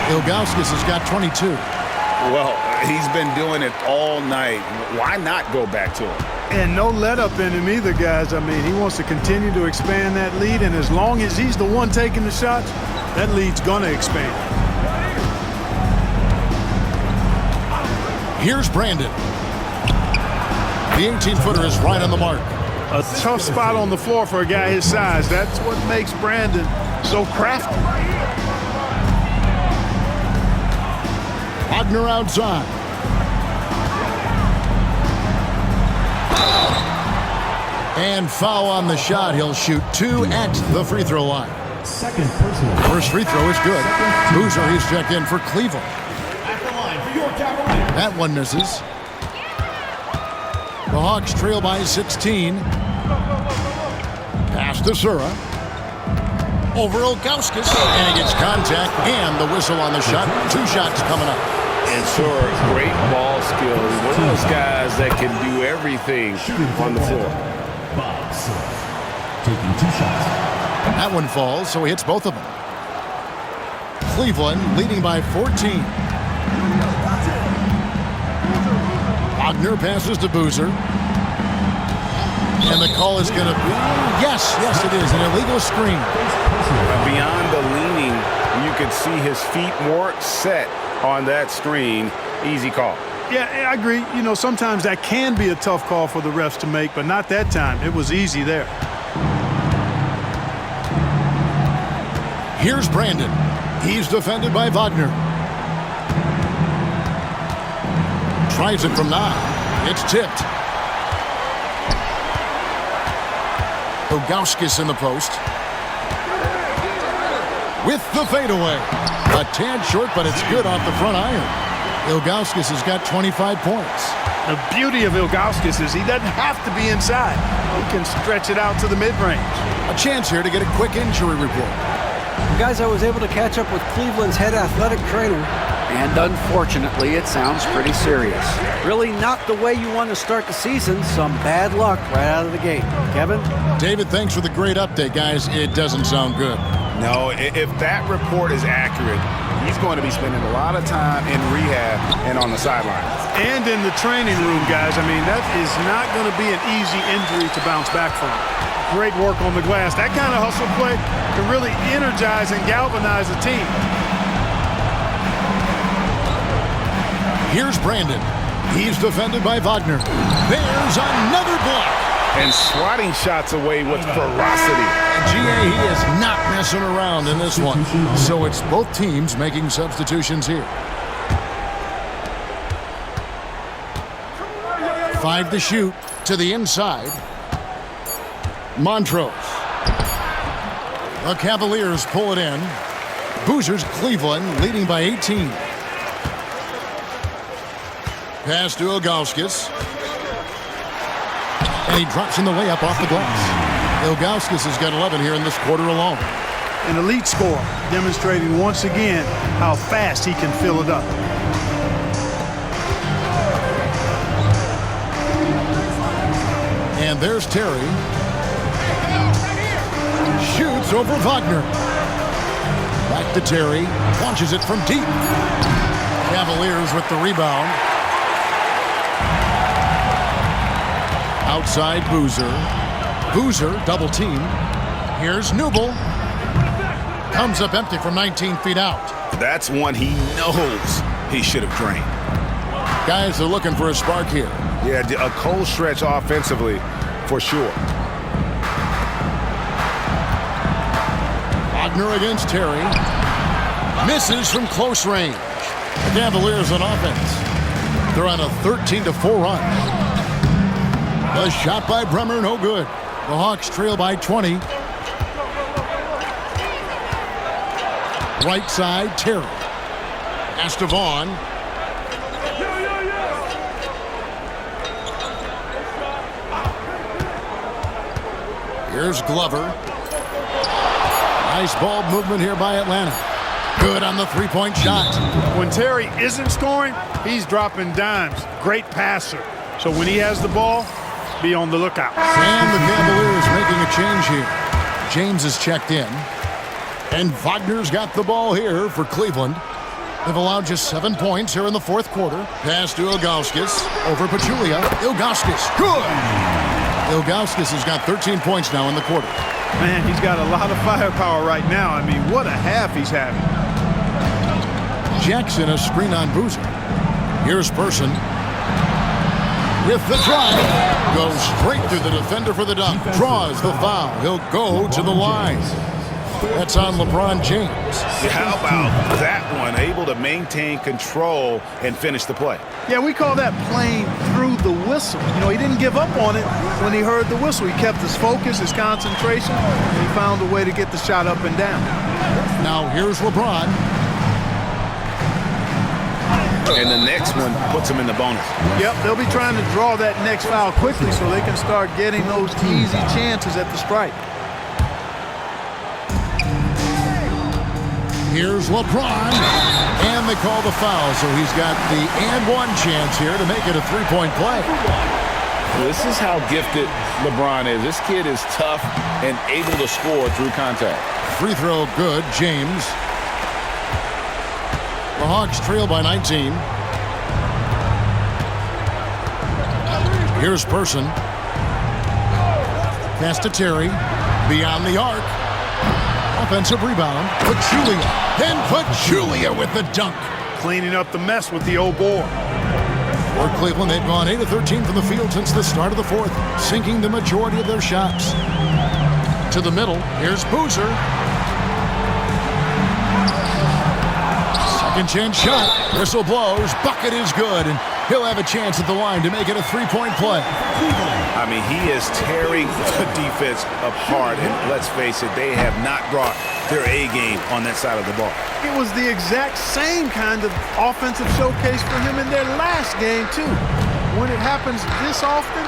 S1: Ilgauskas has got 22.
S5: Well, he's been doing it all night. Why not go back to him?
S3: And no let-up in him either, guys. I mean, he wants to continue to expand that lead, and as long as he's the one taking the shots, that lead's going to expand.
S1: Here's Brandon. The 18-footer is right on the mark.
S3: A tough spot on the floor for a guy his size. That's what makes Brandon so crafty.
S1: Wagner outside. And foul on the shot. He'll shoot 2 at the free throw line.
S4: Second personal.
S1: First free throw is good. Boozer, he's checked in for Cleveland.
S4: At the line for your Cavaliers.
S1: That one misses. The Hawks trail by 16. Pass to Sura. Over Ilgauskas. And he gets contact and the whistle on the shot. 2 shots coming up.
S2: And Sura, great ball skills. One of those guys that can do everything on the floor.
S4: Bob Sura taking 2 shots.
S1: That one falls, so he hits both of them. Cleveland leading by 14. Wagner passes to Boozer. And the call is going to be, yes, it is, an illegal screen.
S5: Beyond the leaning, you could see his feet more set on that screen. Easy call.
S3: Yeah, I agree. You know, sometimes that can be a tough call for the refs to make, but not that time. It was easy there.
S1: Here's Brandon. He's defended by Wagner. Tries it from 9. It's tipped. Ilgauskas in the post. With the fadeaway. A tad short, but it's good off the front iron. Ilgauskas has got 25 points.
S3: The beauty of Ilgauskas is he doesn't have to be inside. He can stretch it out to the mid-range.
S1: A chance here to get a quick injury report.
S6: Guys, I was able to catch up with Cleveland's head athletic trainer, and unfortunately, it sounds pretty serious. Really not the way you want to start the season. Some bad luck right out of the gate. Kevin?
S1: David, thanks for the great update, guys. It doesn't sound good.
S5: No, if that report is accurate, he's going to be spending a lot of time in rehab and on the sidelines.
S3: And in the training room, guys. I mean, that is not going to be an easy injury to bounce back from. Great work on the glass. That kind of hustle play can really energize and galvanize a team.
S1: Here's Brandon. He's defended by Wagner. There's another block.
S5: And swatting shots away with ferocity.
S1: GA, he is not messing around in this one. So it's both teams making substitutions here. 5 to shoot to the inside. Montrose. The Cavaliers pull it in. Boozer's Cleveland leading by 18. Pass to Ilgauskas. And he drops in the layup off the glass. Ilgauskas has got 11 here in this quarter alone.
S3: An elite scorer, demonstrating once again how fast he can fill it up.
S1: And there's Terry. Shoots over Wagner. Back to Terry. Launches it from deep. Cavaliers with the rebound. Outside Boozer. Boozer, double team. Here's Newble. Comes up empty from 19 feet out.
S5: That's one he knows he should have drained.
S1: Guys are looking for a spark here.
S5: Yeah, a cold stretch offensively for sure.
S1: Wagner against Terry. Misses from close range. The Cavaliers on offense. They're on a 13-4 run. A shot by Bremer, no good. The Hawks trail by 20. Right side, Terry. Pass to Vaughn. Here's Glover. Nice ball movement here by Atlanta. Good on the three-point shot.
S3: When Terry isn't scoring, he's dropping dimes. Great passer. So when he has the ball, be on the lookout.
S1: And the Cavaliers making a change here. James is checked in. And Wagner's got the ball here for Cleveland. They've allowed just 7 points here in the fourth quarter. Pass to Ilgauskas over Pachulia. Ilgauskas, good! Ilgauskas has got 13 points now in the quarter.
S3: Man, he's got a lot of firepower right now. I mean, what a half he's having.
S1: Jackson, a screen on Boozer. Here's Person. With the drive. Goes straight through the defender for the dunk. Draws the foul. He'll go to the line. That's on LeBron James.
S5: How about that one? Able to maintain control and finish the play.
S3: Yeah, we call that playing through the whistle. You know, he didn't give up on it when he heard the whistle. He kept his focus, his concentration, and he found a way to get the shot up and down.
S1: Now here's LeBron.
S5: And the next one puts him in the bonus.
S3: Yep, they'll be trying to draw that next foul quickly so they can start getting those easy chances at the strike.
S1: Here's LeBron, and they call the foul, so he's got the and one chance here to make it a three-point play.
S2: This is how gifted LeBron is. This kid is tough and able to score through contact.
S1: Free throw good, James. The Hawks trail by 19. Here's Person. Pass to Terry, beyond the arc. Offensive rebound, Pachulia. And Pachulia with the dunk.
S3: Cleaning up the mess with the old ball.
S1: For Cleveland, they've gone 8 of 13 from the field since the start of the fourth, sinking the majority of their shots. To the middle, here's Boozer. Second chance shot. Whistle blows. Bucket is good, and he'll have a chance at the line to make it a three-point play.
S5: I mean, he is tearing the defense apart, and let's face it, they have not brought their A game on that side of the ball.
S3: It was the exact same kind of offensive showcase for him in their last game, too. When it happens this often,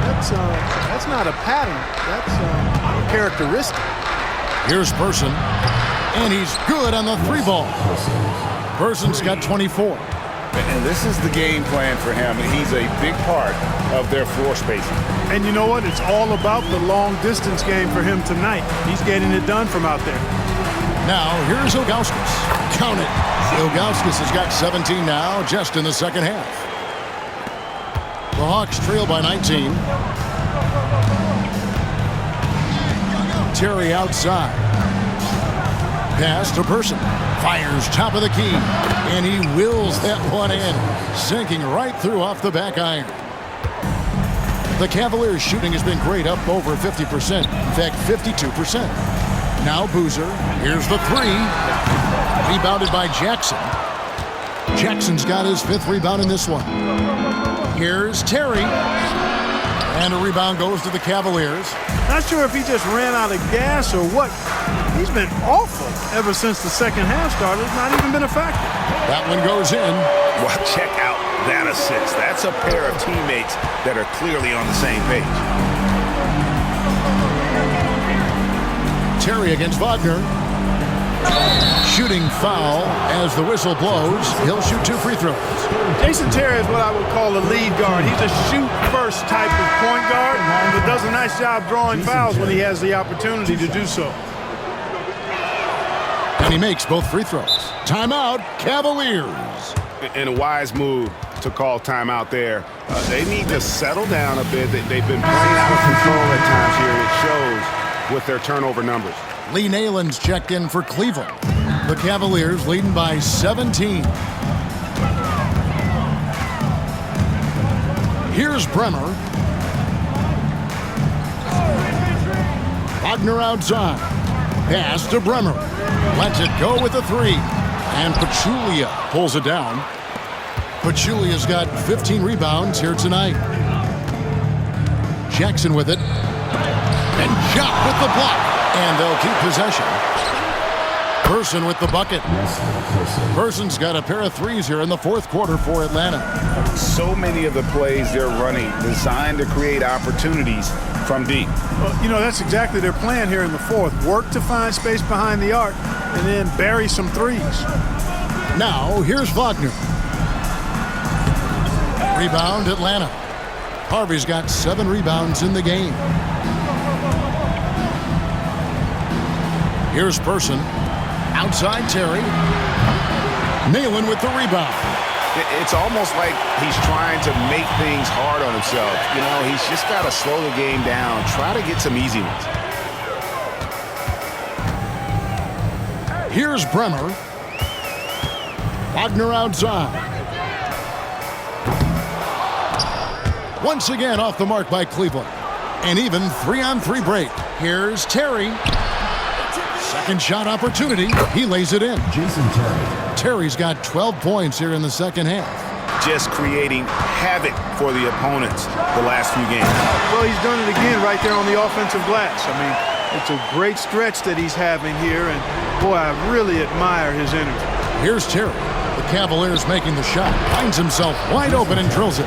S3: that's not a pattern. That's a characteristic.
S1: Here's Person, and he's good on the three ball. Person's got 24.
S2: And this is the game plan for him, and he's a big part of their floor spacing.
S3: And you know what? It's all about the long-distance game for him tonight. He's getting it done from out there.
S1: Now, here's Ilgauskas. Count it. Ilgauskas has got 17 now, just in the second half. The Hawks trail by 19. Terry outside. Pass to Person. Fires top of the key. And he wills that one in. Sinking right through off the back iron. The Cavaliers' shooting has been great, up over 50%. In fact, 52%. Now Boozer. Here's the three. Rebounded by Jackson. Jackson's got his 5th rebound in this one. Here's Terry. And a rebound goes to the Cavaliers.
S3: Not sure if he just ran out of gas or what. He's been awful ever since the second half started. It's not even been a factor.
S1: That one goes in.
S5: Well, check out that assist. That's a pair of teammates that are clearly on the same page.
S1: Terry against Wagner. Shooting foul as the whistle blows. He'll shoot 2 free throws.
S3: Jason Terry is what I would call a lead guard. He's a shoot-first type of point guard, but does a nice job drawing fouls when he has the opportunity to do so.
S1: And he makes both free throws. Timeout, Cavaliers.
S5: And a wise move to call timeout there. They need to settle down a bit. They've been playing out of control at times here. It shows with their turnover numbers.
S1: Lee Nayland's checked in for Cleveland. The Cavaliers leading by 17. Here's Bremer. Wagner outside. Pass to Bremer. Lets it go with the three. And Pachulia pulls it down. Pachulia's got 15 rebounds here tonight. Jackson with it. And Jock with the block. And they'll keep possession. Person with the bucket. Person's got a pair of threes here in the fourth quarter for Atlanta.
S5: So many of the plays they're running designed to create opportunities from deep.
S3: Well, you know, that's exactly their plan here in the fourth. Work to find space behind the arc and then bury some threes.
S1: Now, here's Wagner. Rebound, Atlanta. Harvey's got 7 rebounds in the game. Here's Person. Outside Terry. Nalen with the rebound.
S5: It's almost like he's trying to make things hard on himself. You know, he's just got to slow the game down, try to get some easy ones.
S1: Here's Bremer. Wagner outside. Once again off the mark by Cleveland. An even 3-on-3 break. Here's Terry. Second shot opportunity. He lays it in.
S4: Jason Terry.
S1: Terry's got 12 points here in the second half.
S5: Just creating havoc for the opponents the last few games.
S3: Well, he's done it again right there on the offensive glass. I mean, it's a great stretch that he's having here, and boy, I really admire his energy.
S1: Here's Terry. The Cavaliers making the shot. Finds himself wide open and drills it.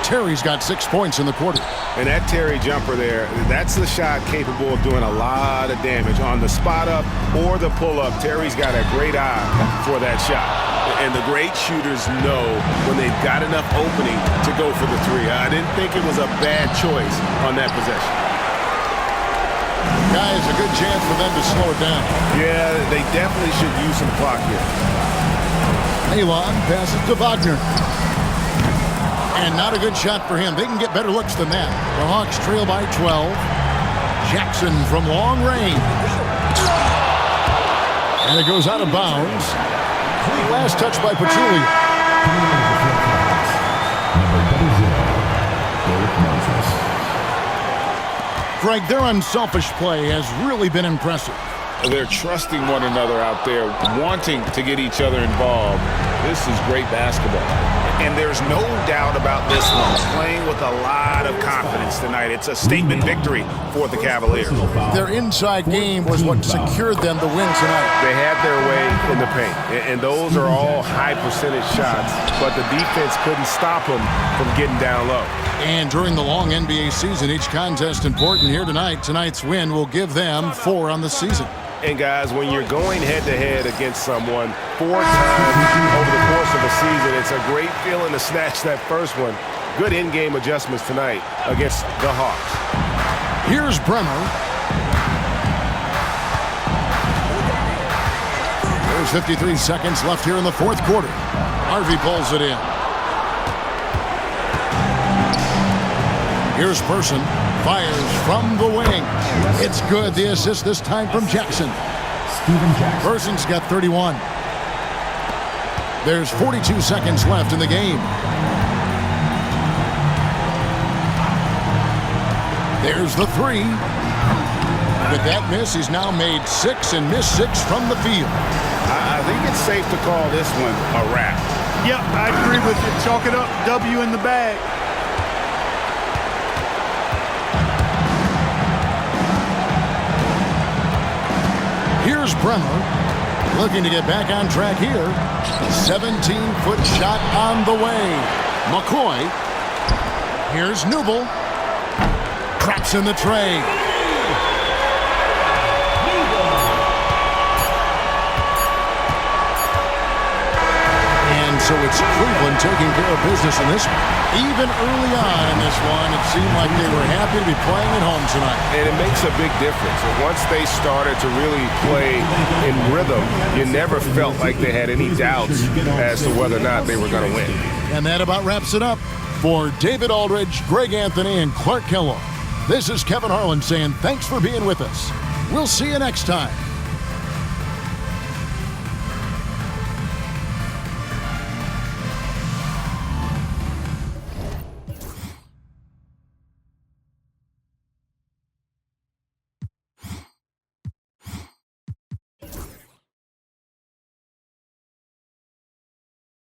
S1: Terry's got 6 points in the quarter.
S5: And that Terry jumper there, that's the shot capable of doing a lot of damage. On the spot up or the pull up, Terry's got a great eye for that shot. And the great shooters know when they've got enough opening to go for the three. I didn't think it was a bad choice on that possession.
S1: Guys, a good chance for them to slow it down.
S5: Yeah, they definitely should use some clock here.
S1: Elon passes to Wagner. And not a good shot for him. They can get better looks than that. The Hawks trail by 12. Jackson from long range. And it goes out of bounds. Last touch by Pachulia. Greg, their unselfish play has really been impressive.
S2: They're trusting one another out there, wanting to get each other involved. This is great basketball.
S5: And there's no doubt about this one. Playing with a lot of confidence tonight. It's a statement victory for the Cavaliers.
S1: Their inside game was what secured them the win tonight.
S5: They had their way in the paint. And those are all high percentage shots. But the defense couldn't stop them from getting down low.
S1: And during the long NBA season, each contest important here tonight. Tonight's win will give them 4 on the season.
S5: And guys, when you're going head-to-head against someone 4 times over the course of a season, it's a great feeling to snatch that first one. Good in-game adjustments tonight against the Hawks.
S1: Here's Bremer. There's 53 seconds left here in the fourth quarter. Harvey pulls it in. Here's Person. Fires from the wing. It's good. The assist this time from Jackson.
S4: Steven Jackson.
S1: Person's got 31. There's 42 seconds left in the game. There's the 3. With that miss, he's now made 6 and missed 6 from the field.
S5: I think it's safe to call this one a wrap.
S3: Yep, I agree with you. Chalk it up. W in the bag.
S1: Here's Bremer, looking to get back on track here. 17-foot shot on the way. McCoy. Here's Newble. Traps in the tray. And so it's Cleveland taking care of business in this one. Even early on in this one, it seemed like they were happy to be playing at home tonight.
S5: And it makes a big difference. And once they started to really play in rhythm, you never felt like they had any doubts as to whether or not they were going to win.
S1: And that about wraps it up. For David Aldridge, Greg Anthony, and Clark Kellogg, this is Kevin Harlan saying thanks for being with us. We'll see you next time.